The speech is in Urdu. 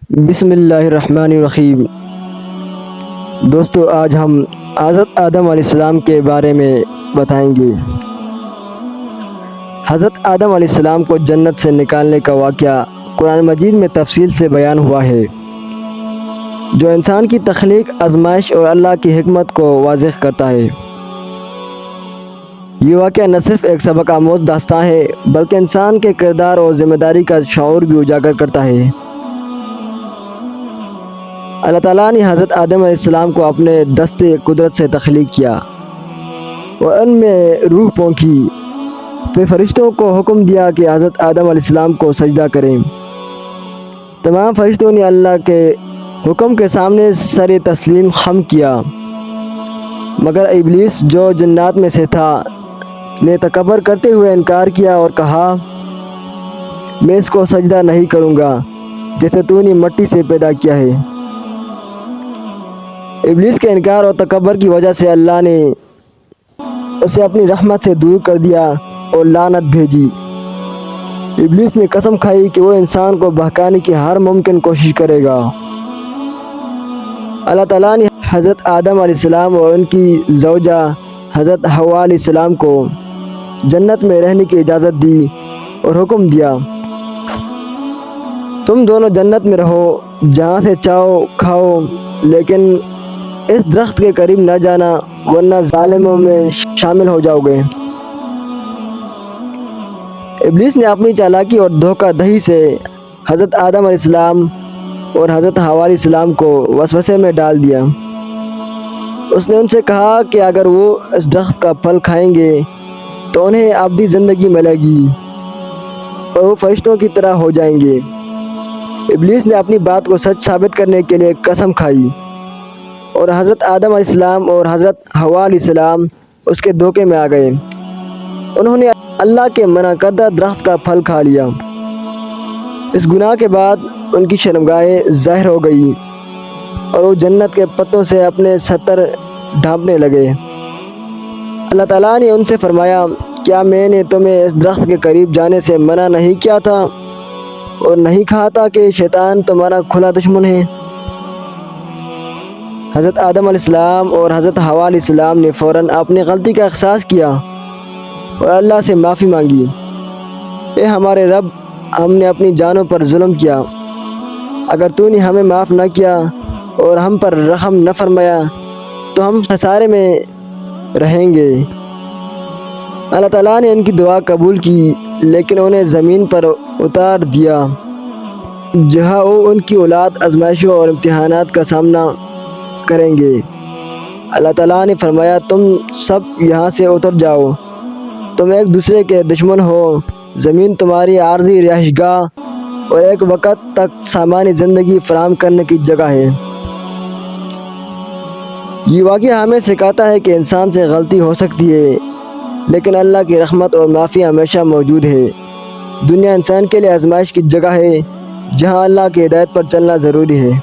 بسم اللہ الرحمن الرحیم۔ دوستو، آج ہم حضرت آدم علیہ السلام کے بارے میں بتائیں گے۔ حضرت آدم علیہ السلام کو جنت سے نکالنے کا واقعہ قرآن مجید میں تفصیل سے بیان ہوا ہے، جو انسان کی تخلیق، آزمائش اور اللہ کی حکمت کو واضح کرتا ہے۔ یہ واقعہ نہ صرف ایک سبق آموز داستان ہے، بلکہ انسان کے کردار اور ذمہ داری کا شعور بھی اجاگر کرتا ہے۔ اللہ تعالیٰ نے حضرت آدم علیہ السلام کو اپنے دست قدرت سے تخلیق کیا اور ان میں روح پونکی۔ پھر فرشتوں کو حکم دیا کہ حضرت آدم علیہ السلام کو سجدہ کریں۔ تمام فرشتوں نے اللہ کے حکم کے سامنے سر تسلیم خم کیا، مگر ابلیس، جو جنات میں سے تھا، نے تکبر کرتے ہوئے انکار کیا اور کہا، میں اس کو سجدہ نہیں کروں گا جسے تو نے مٹی سے پیدا کیا ہے۔ ابلیس کے انکار اور تکبر کی وجہ سے اللہ نے اسے اپنی رحمت سے دور کر دیا اور لعنت بھیجی۔ ابلیس نے قسم کھائی کہ وہ انسان کو بہکانے کی ہر ممکن کوشش کرے گا۔ اللہ تعالیٰ نے حضرت آدم علیہ السلام اور ان کی زوجہ حضرت حوا علیہ السلام کو جنت میں رہنے کی اجازت دی اور حکم دیا، تم دونوں جنت میں رہو، جہاں سے چاہو کھاؤ، لیکن اس درخت کے قریب نہ جانا ورنہ ظالموں میں شامل ہو جاؤ گے۔ ابلیس نے اپنی چالاکی اور دھوکہ دہی سے حضرت آدم علیہ السلام اور حضرت حوا علیہ السلام کو وسوسے میں ڈال دیا۔ اس نے ان سے کہا کہ اگر وہ اس درخت کا پھل کھائیں گے تو انہیں ابدی زندگی ملے گی اور وہ فرشتوں کی طرح ہو جائیں گے۔ ابلیس نے اپنی بات کو سچ ثابت کرنے کے لیے قسم کھائی اور حضرت آدم علیہ السلام اور حضرت حوا علیہ السلام اس کے دھوکے میں آ گئے۔ انہوں نے اللہ کے منع کردہ درخت کا پھل کھا لیا۔ اس گناہ کے بعد ان کی شرمگاہیں ظاہر ہو گئی اور وہ جنت کے پتوں سے اپنے ستر ڈھانپنے لگے۔ اللہ تعالیٰ نے ان سے فرمایا، کیا میں نے تمہیں اس درخت کے قریب جانے سے منع نہیں کیا تھا اور نہیں کہا تھا کہ شیطان تمہارا کھلا دشمن ہے؟ حضرت آدم علیہ السلام اور حضرت حوا علیہ السلام نے فوراً اپنی غلطی کا احساس کیا اور اللہ سے معافی مانگی۔ اے ہمارے رب، ہم نے اپنی جانوں پر ظلم کیا، اگر تو نے ہمیں معاف نہ کیا اور ہم پر رحم نہ فرمایا تو ہم خسارے میں رہیں گے۔ اللہ تعالیٰ نے ان کی دعا قبول کی، لیکن انہیں زمین پر اتار دیا، جہاں وہ ان کی اولاد آزمائشوں اور امتحانات کا سامنا کریں گے۔ اللہ تعالیٰ نے فرمایا، تم سب یہاں سے اتر جاؤ، تم ایک دوسرے کے دشمن ہو، زمین تمہاری عارضی رہائش گاہ اور ایک وقت تک سامانی زندگی فراہم کرنے کی جگہ ہے۔ یہ واقعہ ہمیں سکھاتا ہے کہ انسان سے غلطی ہو سکتی ہے، لیکن اللہ کی رحمت اور معافی ہمیشہ موجود ہے۔ دنیا انسان کے لیے آزمائش کی جگہ ہے، جہاں اللہ کی ہدایت پر چلنا ضروری ہے۔